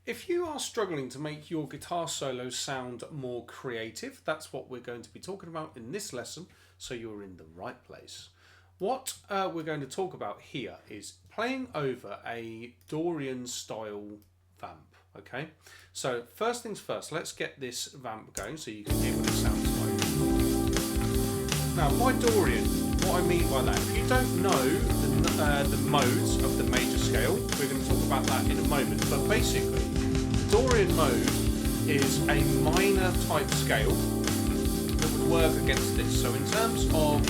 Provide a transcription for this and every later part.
If you are struggling to make your guitar solos sound more creative, that's what we're going to be talking about in this lesson, so you're in the right place. What we're going to talk about here is playing over a Dorian style vamp, okay? So first things first, let's get this vamp going so you can hear what it sounds like. Now by Dorian, what I mean by that, if you don't know the modes of the major scale, we're going to talk about that in a moment, but basically the Dorian mode is a minor type scale that would work against this. So in terms of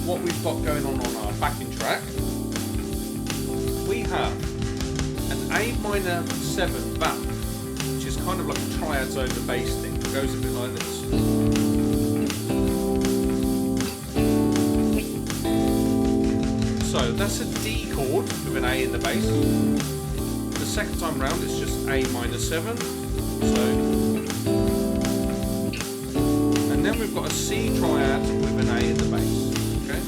what we've got going on our backing track, we have an A minor 7 vamp, which is kind of like a triads over bass thing. It goes a bit like this. So that's a D chord with an A in the bass. The second time round it's just A minor 7. So, and then we've got a C triad with an A in the bass. Okay.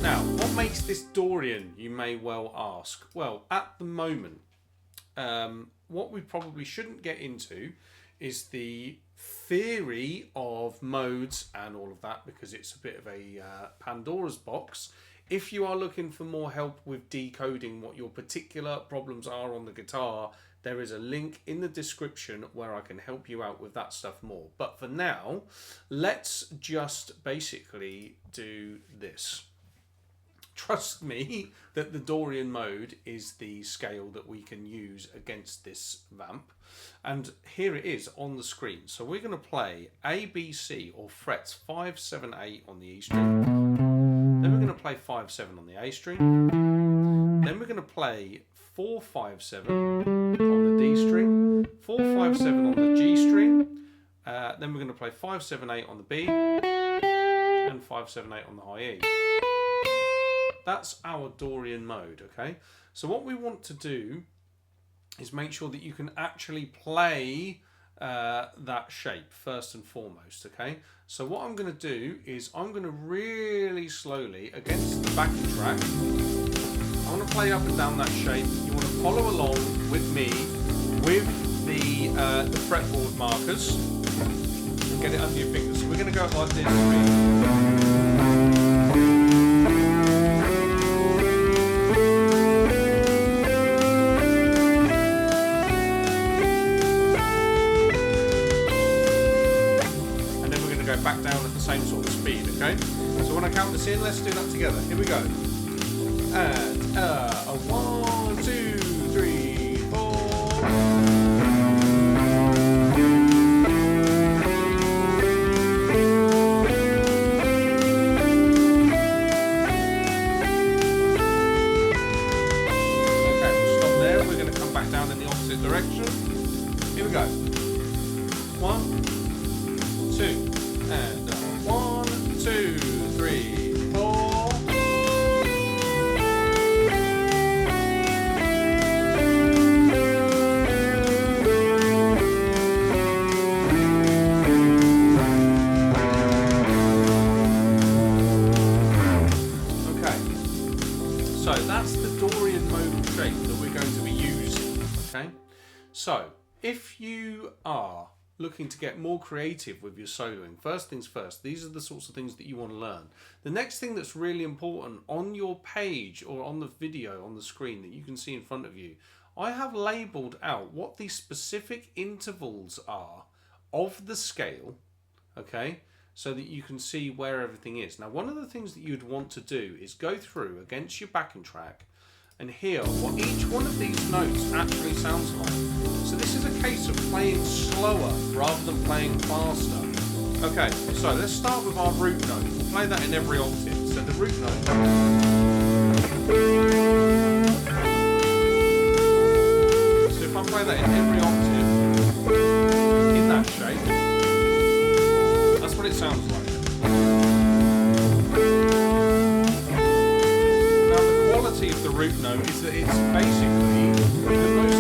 Now, what makes this Dorian, you may well ask? Well, at the moment, what we probably shouldn't get into is the theory of modes and all of that, because it's a bit of a Pandora's box. If you are looking for more help with decoding what your particular problems are on the guitar, there is a link in the description where I can help you out with that stuff more. But for now, let's just basically do this. Trust me that the Dorian mode is the scale that we can use against this vamp. And here it is on the screen. So we're going to play A, B, C, or frets 5, 7, 8 on the E string. Then we're going to play 5, 7 on the A string. Then we're going to play 4, 5, 7 on the D string. 4, 5, 7 on the G string. Then we're going to play 5, 7, 8 on the B. And 5, 7, 8 on the high E. That's our Dorian mode, okay? So what we want to do is make sure that you can actually play that shape first and foremost, okay? So what I'm going to do is I'm going to really slowly, against the backing track, I want to play up and down that shape. You want to follow along with me with the fretboard markers and get it under your fingers. So we're going to go like this. Back down at the same sort of speed, okay? So when I count this in, let's do that together. Here we go. And a 1, 2, 3, 4. Okay, we'll stop there. We're going to come back down in the opposite direction. Here we go. 1, 2. And 1, 2, 3, 4. Okay, so that's the Dorian modal shape that we're going to be using. Okay, so if you are looking to get more creative with your soloing, first things first, these are the sorts of things that you want to learn. The next thing that's really important on your page or on the video on the screen that you can see in front of you, I have labeled out what the specific intervals are of the scale, okay, so that you can see where everything is. Now, one of the things that you'd want to do is go through against your backing track and hear what each one of these notes actually sounds like. So this is a case of playing slower rather than playing faster. Okay, so let's start with our root note. We'll play that in every octave. So the root note. So if I play that in every octave, in that shape, that's what it sounds like. Of the root note is that it's basically the most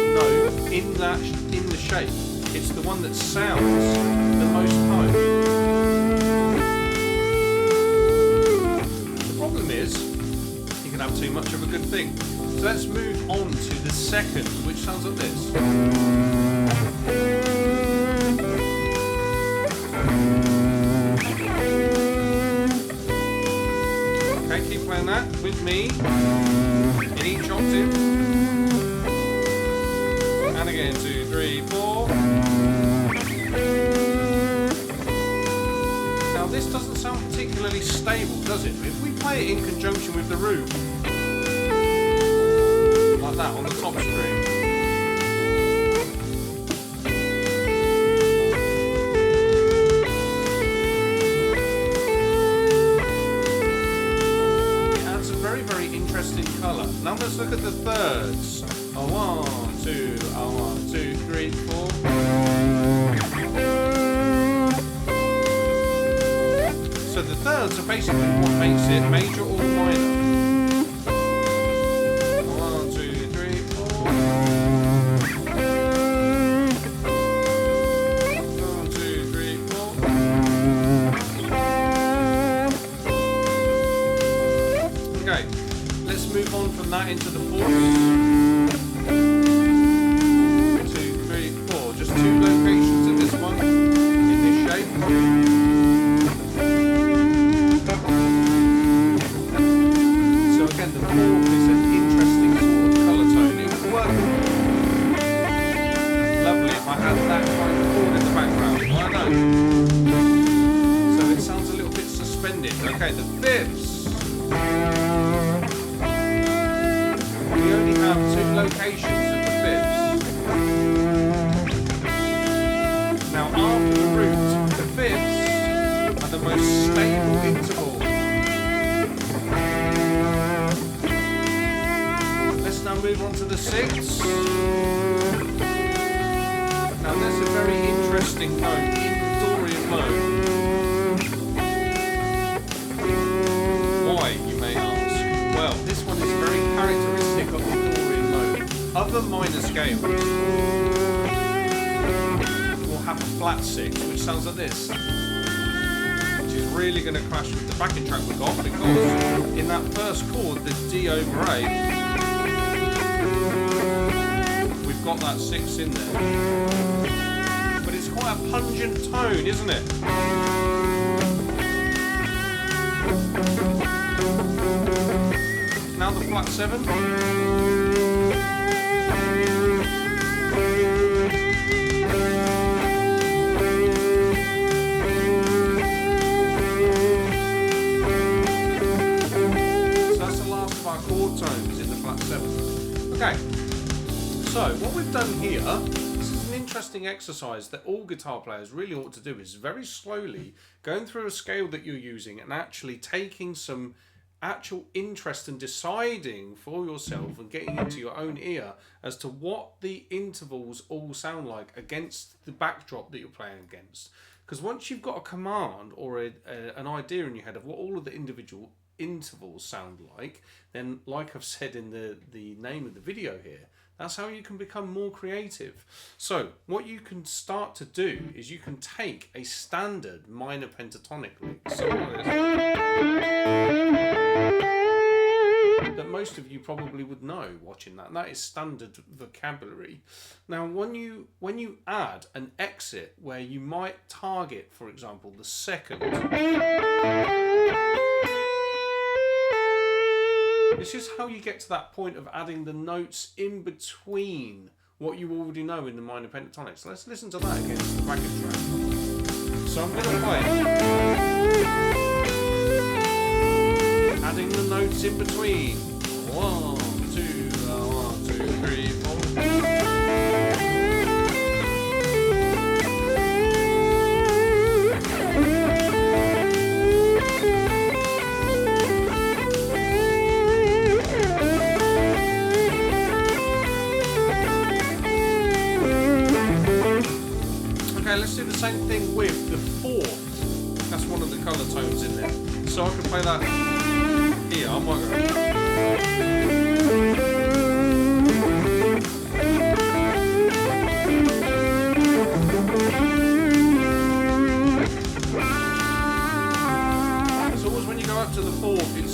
important note in the shape. It's the one that sounds the most high. The problem is you can have too much of a good thing. So let's move on to the second, which sounds like this. Okay, keep playing that with me in each octave. And again, 2, 3, 4. Now this doesn't sound particularly stable, does it? If we play it in conjunction with the root, like that on the top string. Interesting colour. Now let's look at the thirds. A 1, 2, a 1, 2, 3, 4. So the thirds are basically what makes it major or minor. 1, 2, 3, 4. 1, 2, 3, 4. Okay. Let's move on from that into the fourths. 2, 3, 4. Just 2 locations of this one in this shape. So again, the fourth is an interesting sort of colour tone. It would work lovely if I had that kind of chord in the background. I know. So it sounds a little bit suspended. Okay, the fifths. We only have 2 locations of the fifths. Now after the root, the fifths are the most stable interval. Let's now move on to the sixths. Now there's a very interesting note in Dorian mode. Why, you may ask? Well, this one is very characteristic of the Dorian mode. Other minor scales will have a flat 6, which sounds like this, which is really going to clash with the backing track we got, because in that first chord, the D over A, we've got that 6 in there. But it's quite a pungent tone, isn't it? Now the flat 7. So that's the last of our chord tones in the flat 7. Okay, so what we've done here, this is an interesting exercise that all guitar players really ought to do, is very slowly going through a scale that you're using and actually taking some actual interest in deciding for yourself and getting into your own ear as to what the intervals all sound like against the backdrop that you're playing against. Because once you've got a command or an idea in your head of what all of the individual intervals sound like, then like I've said in the name of the video here, that's how you can become more creative. So what you can start to do is you can take a standard minor pentatonic lick, so that most of you probably would know watching that, and that is standard vocabulary. Now when you add an exit where you might target, for example, the second, this is how you get to that point of adding the notes in between what you already know in the minor pentatonics. So let's listen to that against the backing track. So I'm going to play adding the notes in between. 1, 2, 1, 2, 3, 4. Okay, let's do the same thing with the fourth. That's one of the colour tones in there. So I can play that here. I might go. It's always when you go up to the fourth, it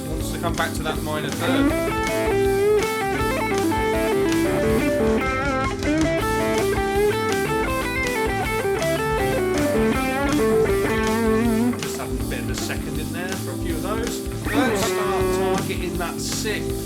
wants to come back to that minor Just having a bit of a second in there for a few of those. Let's start targeting that sixth.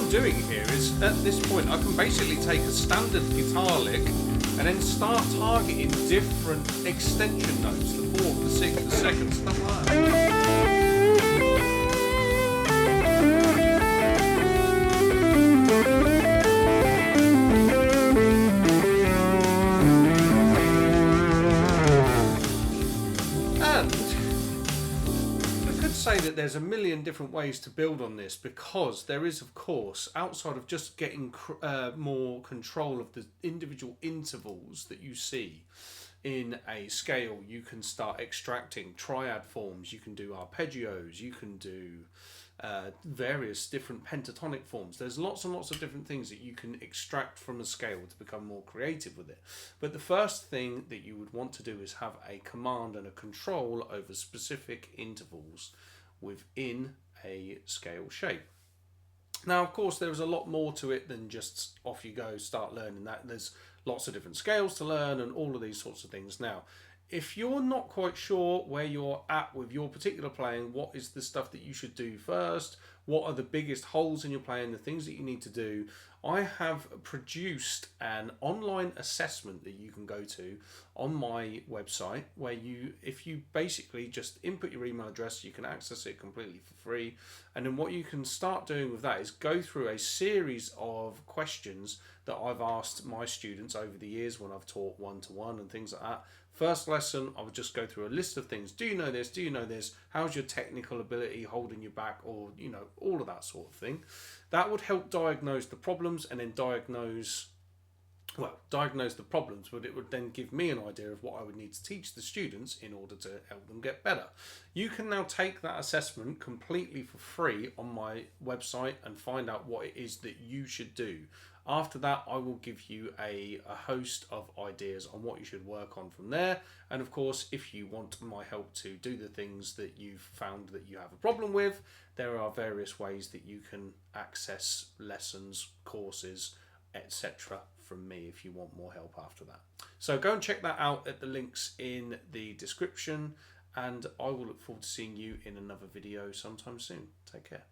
Doing here is, at this point, I can basically take a standard guitar lick and then start targeting different extension notes, the fourth, the sixth, the second, stuff like that. Say that there's a million different ways to build on this, because there is, of course, outside of just getting more control of the individual intervals that you see in a scale, you can start extracting triad forms, you can do arpeggios, you can do various different pentatonic forms. There's lots and lots of different things that you can extract from a scale to become more creative with it. But the first thing that you would want to do is have a command and a control over specific intervals within a scale shape. Now, of course, there's a lot more to it than just off you go, start learning that. There's lots of different scales to learn and all of these sorts of things. Now, if you're not quite sure where you're at with your particular playing, what is the stuff that you should do first, what are the biggest holes in your playing, the things that you need to do, I have produced an online assessment that you can go to on my website, where if you basically just input your email address, you can access it completely for free. And then what you can start doing with that is go through a series of questions that I've asked my students over the years when I've taught one-to-one and things like that. First lesson, I would just go through a list of things. Do you know this? Do you know this? How's your technical ability holding you back? Or, all of that sort of thing. That would help diagnose the problems, and then diagnose the problems, but it would then give me an idea of what I would need to teach the students in order to help them get better. You can now take that assessment completely for free on my website and find out what it is that you should do. After that, I will give you a host of ideas on what you should work on from there. And of course, if you want my help to do the things that you've found that you have a problem with, there are various ways that you can access lessons, courses, etc. from me if you want more help after that. So go and check that out at the links in the description, and I will look forward to seeing you in another video sometime soon. Take care.